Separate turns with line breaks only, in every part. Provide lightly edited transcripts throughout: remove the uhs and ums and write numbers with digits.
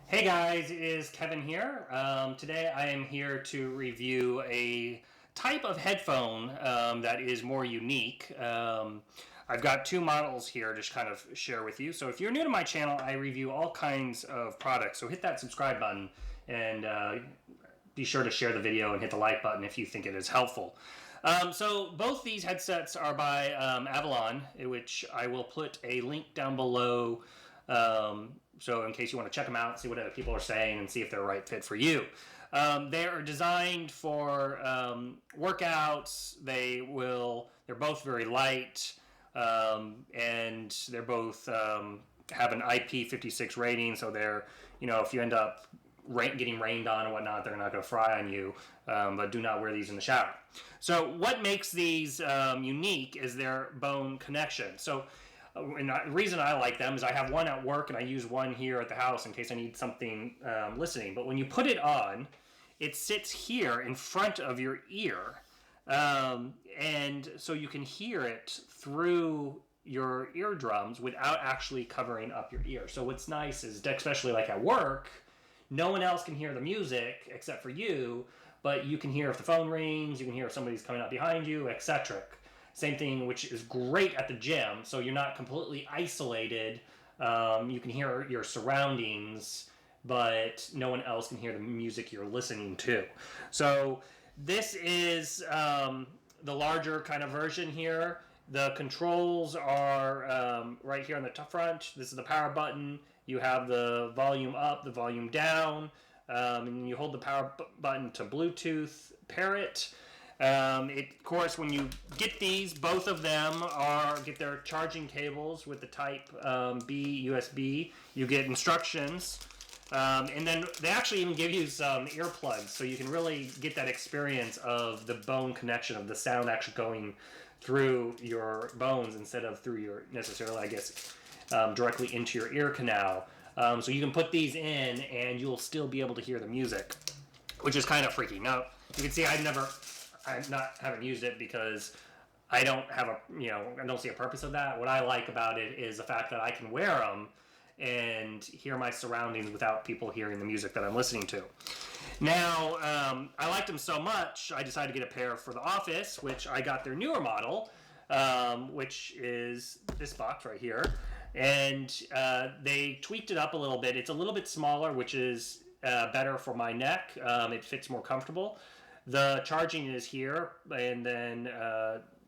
Hey guys, it is Kevin here. Today I am here to review a type of headphone that is more unique. I've got two models here to kind of share with you. So if you're new to my channel, I review all kinds of products. So hit that subscribe button and be sure to share the video and hit the like button if you think it is helpful. So both these headsets are by Avalon, which I will put a link down below. So in case you want to check them out, see what other people are saying, and see if they're a right fit for you. They are designed for workouts. They're both very light, and they're both have an IP56 rating. So they're, if you end up getting rained on and whatnot, they're not going to fry on you. But do not wear these in the shower. So what makes these unique is their bone connection. So and the reason I like them is I have one at work and I use one here at the house in case I need something listening. But when you put it on, it sits here in front of your ear. And so you can hear it through your eardrums without actually covering up your ear. So what's nice is, especially like at work, no one else can hear the music except for you, but you can hear if the phone rings, you can hear if somebody's coming up behind you, etc. Same thing, which is great at the gym, so you're not completely isolated. You can hear your surroundings, but no one else can hear the music you're listening to. So this is the larger kind of version here. The controls are right here on the front. This is the power button. You have the volume up, the volume down, and you hold the power button to Bluetooth pair it. Of course, when you get these, both of them get their charging cables with the Type B USB. You get instructions, and then they actually even give you some earplugs, so you can really get that experience of the bone connection, of the sound actually going through your bones instead of through your, necessarily, I guess, directly into your ear canal. So you can put these in, and you'll still be able to hear the music, which is kind of freaky. Now, you can see I haven't used it because I don't have I don't see a purpose of that. What I like about it is the fact that I can wear them and hear my surroundings without people hearing the music that I'm listening to. Now, I liked them so much, I decided to get a pair for the office, which I got their newer model, which is this box right here. And they tweaked it up a little bit. It's a little bit smaller, which is better for my neck. It fits more comfortable. The charging is here, and then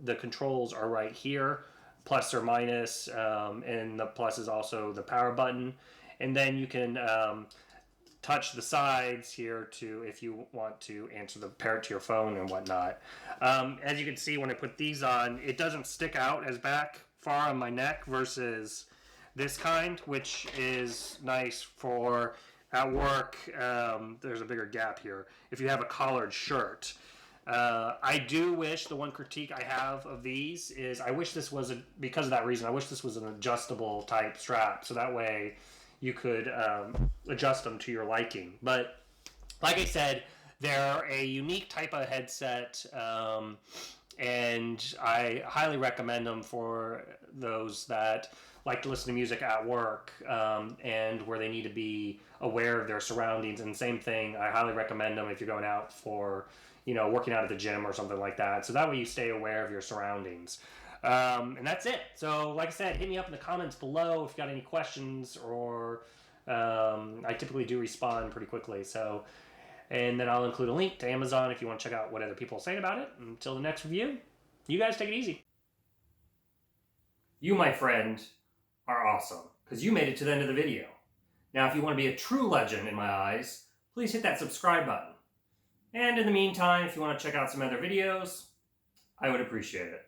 the controls are right here, plus or minus, and the plus is also the power button. And then you can touch the sides here if you want to pair it to your phone and whatnot. As you can see, when I put these on, it doesn't stick out as back far on my neck versus this kind, which is nice for at work. There's a bigger gap here if you have a collared shirt. I do wish, the one critique I have of these is I wish this was because of that reason, I wish this was an adjustable type strap, so that way you could adjust them to your liking. But like I said, they're a unique type of headset, and I highly recommend them for those that like to listen to music at work, and where they need to be aware of their surroundings. And same thing, I highly recommend them if you're going out for, working out at the gym or something like that. So that way you stay aware of your surroundings. And that's it. So like I said, hit me up in the comments below if you got any questions, or I typically do respond pretty quickly. So, and then I'll include a link to Amazon if you want to check out what other people are saying about it. Until the next review, you guys take it easy. You, my friend, are awesome, because you made it to the end of the video. Now, if you want to be a true legend in my eyes, please hit that subscribe button. And in the meantime, if you want to check out some other videos, I would appreciate it.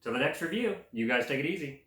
Till the next review, you guys take it easy.